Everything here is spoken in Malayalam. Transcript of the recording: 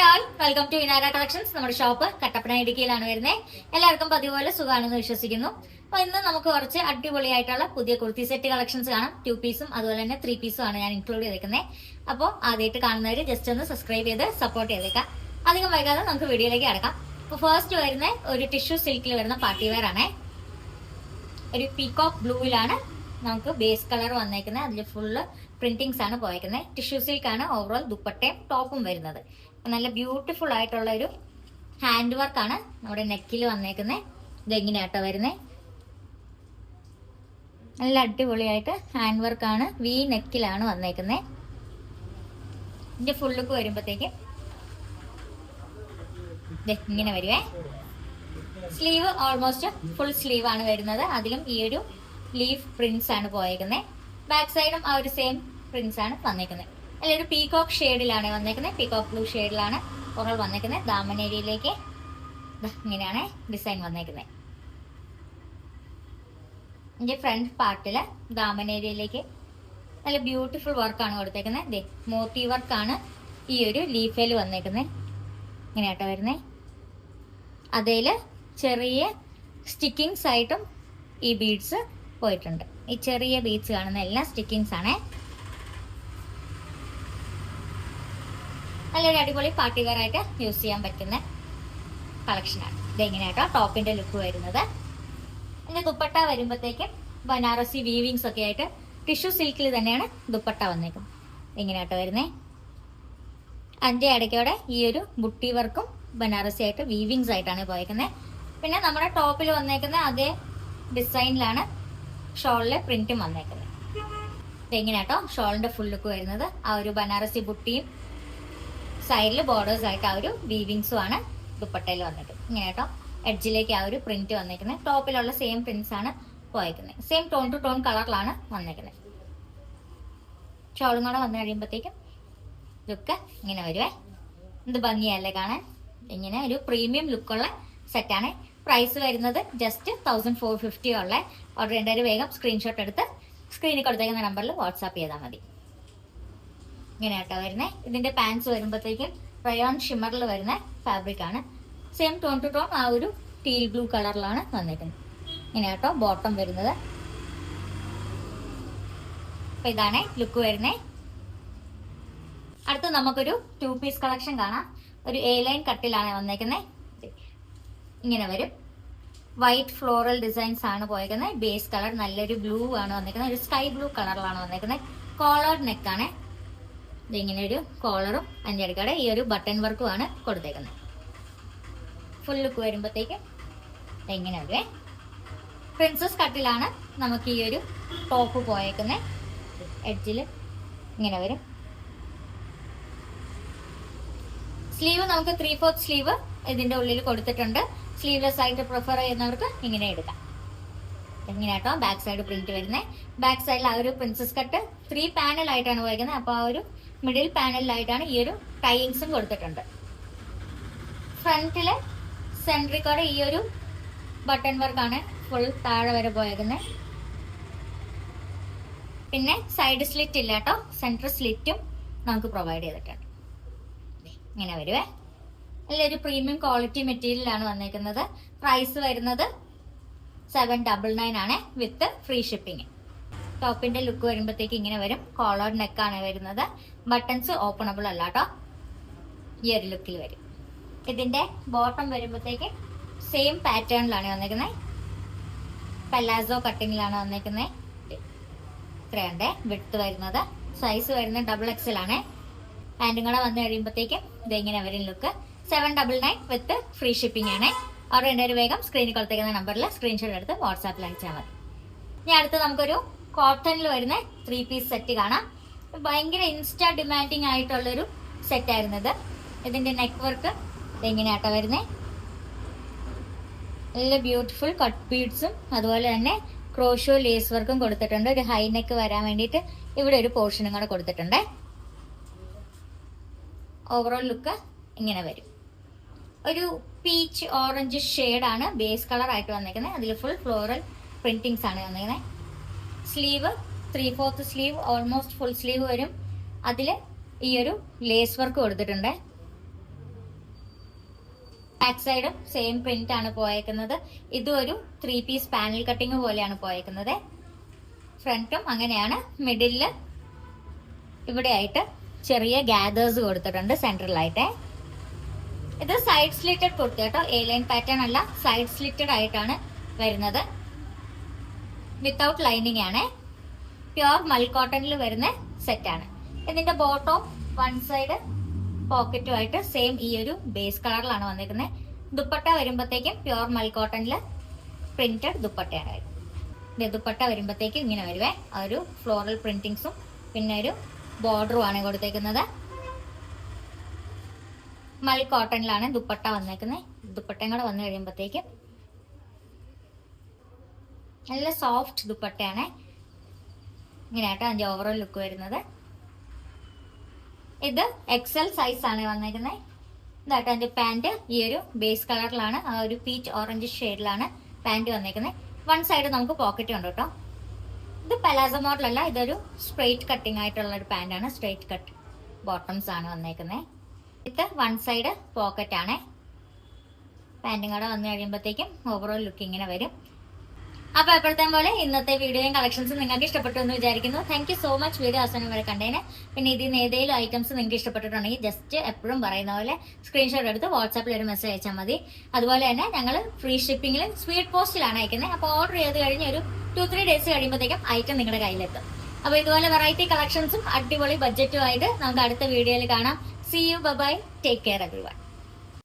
Hi all, welcome to Inara collections. നമ്മുടെ ഷോപ്പ് കട്ടപ്പന ഇടുക്കിയിലാണ് വരുന്നത്. എല്ലാവർക്കും പതിപോലെ സുഖമാണെന്ന് വിശ്വസിക്കുന്നു. അപ്പൊ ഇന്ന് നമുക്ക് കുറച്ച് അടിപൊളിയായിട്ടുള്ള പുതിയ കുർത്തി സെറ്റ് കളക്ഷൻസ് കാണാം. 2 പീസും അതുപോലെ തന്നെ 3 പീസും ആണ് ഞാൻ ഇൻക്ലൂഡ് ചെയ്തേക്കുന്നത്. അപ്പോൾ ആദ്യമായിട്ട് കാണുന്നവര് ജസ്റ്റ് ഒന്ന് സബ്സ്ക്രൈബ് ചെയ്ത് സപ്പോർട്ട് ചെയ്തേക്കാം. അധികം വൈകാതെ നമുക്ക് വീഡിയോയിലേക്ക് കിടക്കാം. അപ്പൊ ഫസ്റ്റ് വരുന്ന ഒരു ടിഷ്യൂ സിൽക്കിൽ വരുന്ന പാർട്ടി വെയർ ആണ്. ഒരു പീകോക്ക് ബ്ലൂവിലാണ് നമുക്ക് ബേസ് കളർ വന്നേക്കുന്നത്. അതിൽ ഫുള്ള് പ്രിന്റിങ്സ് ആണ് പോയേക്കുന്നത്. ടിഷ്യൂ സിൽക്ക് ആണ് ഓവറോൾ ദുപ്പട്ടയും ടോപ്പും വരുന്നത്. നല്ല ബ്യൂട്ടിഫുൾ ആയിട്ടുള്ള ഒരു ഹാൻഡ് വർക്ക് ആണ് നമ്മുടെ നെക്കിൽ വന്നേക്കുന്നത്. ഇതെങ്ങനെയാട്ടോ വരുന്നത്, നല്ല അടിപൊളിയായിട്ട് ഹാൻഡ് വർക്ക് ആണ്. വി നെക്കിലാണ് വന്നേക്കുന്നത്. ഇതിന്റെ ഫുൾ ലുക്ക് വരുമ്പോഴത്തേക്കും ഇങ്ങനെ വരുവേ. സ്ലീവ് ഓൾമോസ്റ്റ് ഫുൾ സ്ലീവ് ആണ് വരുന്നത്. അതിലും ഈ ഒരു ലീഫ് പ്രിന്റ്സ് ആണ് പോയേക്കുന്നത്. ബാക്ക് സൈഡും ആ ഒരു സെയിം പ്രിന്റ്സ് ആണ് വന്നേക്കുന്നത്. അല്ല, ഒരു പീകോക്ക് ഷെയ്ഡിലാണ് വന്നേക്കുന്നത്. പീകോക്ക് ബ്ലൂ ഷെയ്ഡിലാണ് ഓവറോൾ വന്നേക്കുന്നത്. ദാമൻ ഏരിയയിലേക്ക് ഇങ്ങനെയാണ് ഡിസൈൻ വന്നേക്കുന്നത്. ഇതിന്റെ ഫ്രണ്ട് പാർട്ടില് ദാമൻ ഏരിയയിലേക്ക് നല്ല ബ്യൂട്ടിഫുൾ വർക്കാണ് കൊടുത്തേക്കുന്നത്. മോത്തി വർക്കാണ് ഈ ഒരു ലീഫേല് വന്നേക്കുന്നത്. ഇങ്ങനെയാട്ടോ വരുന്നേ. അതേല് ചെറിയ സ്റ്റിക്കിങ്സ് ആയിട്ടും ഈ ബീഡ്സ് പോയിട്ടുണ്ട്. ഈ ചെറിയ ബീഡ്സ് കാണുന്ന എല്ലാം സ്റ്റിക്കിങ്സ് ആണ്. നല്ലൊരു അടിപൊളി പാർട്ടി വെയർ ആയിട്ട് യൂസ് ചെയ്യാൻ പറ്റുന്ന കളക്ഷനാണ്. ഇതെങ്ങനെയാട്ടോ ടോപ്പിന്റെ ലുക്ക് വരുന്നത്. ഇതിന്റെ ദുപ്പട്ട വരുമ്പോഴത്തേക്കും ബനാറസി വീവിങ്സ് ഒക്കെ ആയിട്ട് ടിഷ്യൂ സിൽക്കിൽ തന്നെയാണ് ദുപ്പട്ട വന്നേക്കുന്നത്. എങ്ങനെയാട്ടോ വരുന്നേ. അതിന്റെ ഇടയ്ക്കോടെ ഈ ഒരു ബുട്ടി വർക്കും ബനാറസി ആയിട്ട് വീവിങ്സ് ആയിട്ടാണ് പോയേക്കുന്നത്. പിന്നെ നമ്മുടെ ടോപ്പിൽ വന്നേക്കുന്ന അതേ ഡിസൈനിലാണ് ഷോളിലെ പ്രിന്റും വന്നേക്കുന്നത്. ഇതെങ്ങനെയാട്ടോ ഷോളിന്റെ ഫുൾ ലുക്ക് വരുന്നത്. ആ ഒരു ബനാറസി ബുട്ടിയും സൈഡിൽ ബോർഡേഴ്സ് ആയിട്ട് ആ ഒരു വീവിങ്സും ആണ് ദുപ്പട്ടയിൽ വന്നേക്കുന്നത്. ഇങ്ങനെയാട്ടോ എഡ്ജിലേക്ക് ആ ഒരു പ്രിന്റ് വന്നേക്കുന്നത്. ടോപ്പിലുള്ള സെയിം പ്രിന്റ്സ് ആണ് പോയേക്കുന്നത്. സെയിം ടോൺ ടു ടോൺ കളറിലാണ് വന്നേക്കുന്നത്. ഷോളും കൂടെ വന്നു കഴിയുമ്പോഴത്തേക്കും ലുക്ക് ഇങ്ങനെ വരുവേ. എന്ത് ഭംഗിയല്ലേ കാണാൻ. ഇങ്ങനെ ഒരു പ്രീമിയം ലുക്കുള്ള സെറ്റാണ്. പ്രൈസ് വരുന്നത് ജസ്റ്റ് 1450 ഉള്ള. ഓർഡർ ചെയ്യേണ്ടവർ വേഗം സ്ക്രീൻഷോട്ട് എടുത്ത് സ്ക്രീനിൽ കൊടുത്തേക്കുന്ന നമ്പറിൽ വാട്സാപ്പ് ചെയ്താൽ മതി. ഇങ്ങനെയാട്ടോ വരുന്നത്. ഇതിന്റെ പാൻസ് വരുമ്പോഴത്തേക്കും റയോൺ ഷിമ്മറിൽ വരുന്ന ഫാബ്രിക് ആണ്. സെയിം ടോൺ ടു ടോൺ ആ ഒരു ടീൽ ബ്ലൂ കളറിലാണ് വന്നിരിക്കുന്നത്. ഇങ്ങനെയാട്ടോ ബോട്ടം വരുന്നത്. അപ്പൊ ഇതാണ് ലുക്ക് വരുന്നത്. അടുത്ത് നമുക്കൊരു 2 പീസ് കളക്ഷൻ കാണാം. ഒരു എ ലൈൻ കട്ടിലാണ് വന്നേക്കുന്നത്. ഇങ്ങനെ വരും. വൈറ്റ് ഫ്ലോറൽ ഡിസൈൻസ് ആണ് പോയേക്കുന്നത്. ബേസ് കളർ നല്ലൊരു ബ്ലൂ ആണ് വന്നേക്കുന്നത്. ഒരു സ്കൈ ബ്ലൂ കളറിലാണ് വന്നേക്കുന്നത്. കോളേർഡ് നെക്കാണ്. ഇതിങ്ങനെ ഒരു കോളറും അതിൻ്റെ ഇടയ്ക്കടെ ഈ ഒരു ബട്ടൺ വർക്കും ആണ് കൊടുത്തേക്കുന്നത്. ഫുൾ ലുക്ക് വരുമ്പോഴത്തേക്കും ഇങ്ങനെ വരുവേ. പ്രിൻസസ് കട്ടിലാണ് നമുക്ക് ഈ ഒരു ടോപ്പ് പോയേക്കുന്നത്. എഡ്ജിൽ ഇങ്ങനെ വരും. സ്ലീവ് നമുക്ക് 3/4 സ്ലീവ് ഇതിന്റെ ഉള്ളിൽ കൊടുത്തിട്ടുണ്ട്. സ്ലീവ്ലെസ് ആയിട്ട് പ്രിഫർ ചെയ്യുന്നവർക്ക് ഇങ്ങനെ എടുക്കാം. എങ്ങനെയാട്ടോ ബാക്ക് സൈഡ് പ്രിന്റ് വരുന്നത്. ബാക്ക് സൈഡിൽ ആ ഒരു പ്രിൻസസ് കട്ട് 3 പാനൽ ആയിട്ടാണ് പോയിരിക്കുന്നത്. അപ്പൊ ആ ഒരു മിഡിൽ പാനലിലായിട്ടാണ് ഈ ഒരു ടൈയിങ്സും കൊടുത്തിട്ടുണ്ട്. ഫ്രണ്ടില് സെൻട്രിക്കോടെ ഈ ഒരു ബട്ടൺ വർക്കാണ് ഫുൾ താഴെ വരെ പോയേക്കുന്നത്. പിന്നെ സൈഡ് സ്ലിറ്റ് ഇല്ല കേട്ടോ. സെൻട്രൽ സ്ലിറ്റും നമുക്ക് പ്രൊവൈഡ് ചെയ്തിട്ടുണ്ട്. ഇങ്ങനെ വരുവേ. നല്ലൊരു പ്രീമിയം ക്വാളിറ്റി മെറ്റീരിയലാണ് വന്നേക്കുന്നത്. പ്രൈസ് വരുന്നത് 799 ആണ് വിത്ത് ഫ്രീ ഷിപ്പിംഗ്. ടോപ്പിന്റെ ലുക്ക് വരുമ്പോഴത്തേക്ക് ഇങ്ങനെ വരും. കോളർ നെക്കാണ് വരുന്നത്. ബട്ടൺസ് ഓപ്പണബിൾ അല്ല കേട്ടോ. ഈ ഒരു ലുക്കിൽ വരും. ഇതിന്റെ ബോട്ടം വരുമ്പോഴത്തേക്ക് സെയിം പാറ്റേണിലാണ് വന്നേക്കുന്നത്. പലാസോ കട്ടിങ്ങിലാണ് വന്നേക്കുന്നത്. ഇത്രയുണ്ട് വിഡ്ത്ത് വരുന്നത്. സൈസ് വരുന്നത് XXL ആണ്. ഹാൻഡും കൂടെ വന്നു കഴിയുമ്പോഴത്തേക്കും ഇതെങ്ങനെ വരും ലുക്ക്. 799 വിത്ത് ഫ്രീ ഷിപ്പിംഗ് ആണ്. ഓർഡർ ചെയ്യേണ്ട വേഗം സ്ക്രീനിൽ കൊടുത്തേക്കുന്ന നമ്പറിൽ സ്ക്രീൻഷോട്ട് എടുത്ത് വാട്സാപ്പിൽ അയച്ചാൽ മതി. ഇനി അടുത്ത് നമുക്കൊരു കോട്ടണിൽ വരുന്ന 3 പീസ് സെറ്റ് കാണാം. ഭയങ്കര ഇൻസ്റ്റാ ഡിമാൻഡിങ് ആയിട്ടുള്ളൊരു സെറ്റ് ആയിരുന്നത്. ഇതിന്റെ നെക്ക് വർക്ക് എങ്ങനെയാട്ടോ വരുന്നത്. നല്ല ബ്യൂട്ടിഫുൾ കട്ട് ബീഡ്സും അതുപോലെ തന്നെ ക്രോഷോ ലേസ് വർക്കും കൊടുത്തിട്ടുണ്ട്. ഒരു ഹൈ നെക്ക് വരാൻ വേണ്ടിയിട്ട് ഇവിടെ ഒരു പോർഷനും കൂടെ കൊടുത്തിട്ടുണ്ട്. ഓവറോൾ ലുക്ക് ഇങ്ങനെ വരും. ഒരു പീച്ച് ഓറഞ്ച് ഷെയ്ഡാണ് ബേസ് കളർ ആയിട്ട് വന്നേക്കുന്നത്. അതിൽ ഫുൾ ഫ്ലോറൽ പ്രിന്റിങ്സ് ആണ് വന്നേക്കുന്നത്. Sleeve 3/4 sleeve almost full sleeve വരും. അതിൽ ഈ ഒരു ലേസ് വർക്ക് കൊടുത്തിട്ടുണ്ട്. ബാക്ക് സൈഡും സെയിം പ്രിന്റ് ആണ് പോയേക്കുന്നത്. ഇതും ഒരു 3 പീസ് പാനൽ കട്ടിങ് പോലെയാണ് പോയേക്കുന്നത്. ഫ്രണ്ടും അങ്ങനെയാണ്. മിഡിലില് ഇവിടെ ആയിട്ട് ചെറിയ ഗ്യാദേഴ്സ് കൊടുത്തിട്ടുണ്ട് സെൻട്രലായിട്ട്. ഇത് സൈഡ് സ്ലിറ്റഡ് കുർത്തി കേട്ടോ, എ ലൈൻ പാറ്റേൺ അല്ല, സൈഡ് സ്ലിറ്റഡ് ആയിട്ടാണ് വരുന്നത്. വിത്തൗട്ട് ലൈനിങ് ആണ്. പ്യുർ മൽ കോട്ടണിൽ വരുന്ന സെറ്റാണ്. ഇതിന്റെ ബോട്ടം വൺ സൈഡ് പോക്കറ്റുമായിട്ട് സെയിം ഈ ഒരു ബേസ് കളറിലാണ് വന്നിരിക്കുന്നത്. ദുപ്പട്ട വരുമ്പോഴത്തേക്കും പ്യുർ മൽ കോട്ടണില് പ്രിന്റഡ് ദുപ്പട്ടയാണ് വരുന്നത്. ദുപ്പട്ട വരുമ്പോഴത്തേക്കും ഇങ്ങനെ വരുവേ, ആ ഒരു ഫ്ലോറൽ പ്രിന്റിങ്സും പിന്നെ ഒരു ബോർഡറും ആണ് കൊടുത്തേക്കുന്നത്. മൽ കോട്ടണിലാണ് ദുപ്പട്ട വന്നേക്കുന്നത്. ദുപ്പട്ടയും കൂടെ വന്നു കഴിയുമ്പോഴത്തേക്കും നല്ല സോഫ്റ്റ് ദുപ്പട്ടയാണ്. ഇങ്ങനെയാട്ടോ അതിന്റെ ഓവറോൾ ലുക്ക് വരുന്നത്. ഇത് എക്സൽ സൈസ് ആണ് വന്നേക്കുന്നത്. ഇതാട്ടോ അതിന്റെ പാന്റ് ഈ ഒരു ബേസ് കളറിലാണ്, ആ ഒരു പീച്ച് ഓറഞ്ച് ഷെയ്ഡിലാണ് പാന്റ് വന്നേക്കുന്നത്. വൺ സൈഡ് നമുക്ക് പോക്കറ്റ് ഉണ്ട് കേട്ടോ. ഇത് പലാസോ മോഡലല്ല, ഇതൊരു സ്ട്രെയിറ്റ് കട്ടിങ് ആയിട്ടുള്ള ഒരു പാന്റ് ആണ്. സ്ട്രെയിറ്റ് കട്ട് ബോട്ടംസ് ആണ് വന്നേക്കുന്നത്. ഇത് വൺ സൈഡ് പോക്കറ്റ് ആണ്. പാന്റും കൂടെ വന്നു കഴിയുമ്പോഴത്തേക്കും ഓവറോൾ ലുക്ക് ഇങ്ങനെ വരും. അപ്പൊ എപ്പോഴത്തെ പോലെ ഇന്നത്തെ വീഡിയോയും കളക്ഷൻസും നിങ്ങൾക്ക് ഇഷ്ടപ്പെട്ടു എന്ന് വിചാരിക്കുന്നു. Thank you so much video അവസാനം വരെ കണ്ടേനെ. പിന്നെ ഇതിൽ നിന്ന് ഏതെങ്കിലും ഐറ്റംസ് നിങ്ങൾക്ക് ഇഷ്ടപ്പെട്ടിട്ടുണ്ടെങ്കിൽ ജസ്റ്റ് എപ്പോഴും പറയുന്ന പോലെ സ്ക്രീൻഷോട്ട് എടുത്ത് വാട്സാപ്പിൽ ഒരു മെസ്സേജ് അയച്ചാൽ മതി. അതുപോലെ തന്നെ ഞങ്ങൾ ഫ്രീ ഷിപ്പിംഗിലും സ്പീഡ് പോസ്റ്റിലാണ് അയക്കുന്നത്. അപ്പോൾ ഓർഡർ ചെയ്ത് കഴിഞ്ഞ് ഒരു 2-3 ഡേയ്സ് കഴിയുമ്പോഴത്തേക്കും ഐറ്റം നിങ്ങളുടെ കയ്യിലെത്തും. അപ്പൊ ഇതുപോലെ വെറൈറ്റി കളക്ഷൻസും അടിപൊളി ബഡ്ജറ്റുമായിട്ട് നമുക്ക് അടുത്ത വീഡിയോയിൽ കാണാം. See you, bye bye, take care everyone.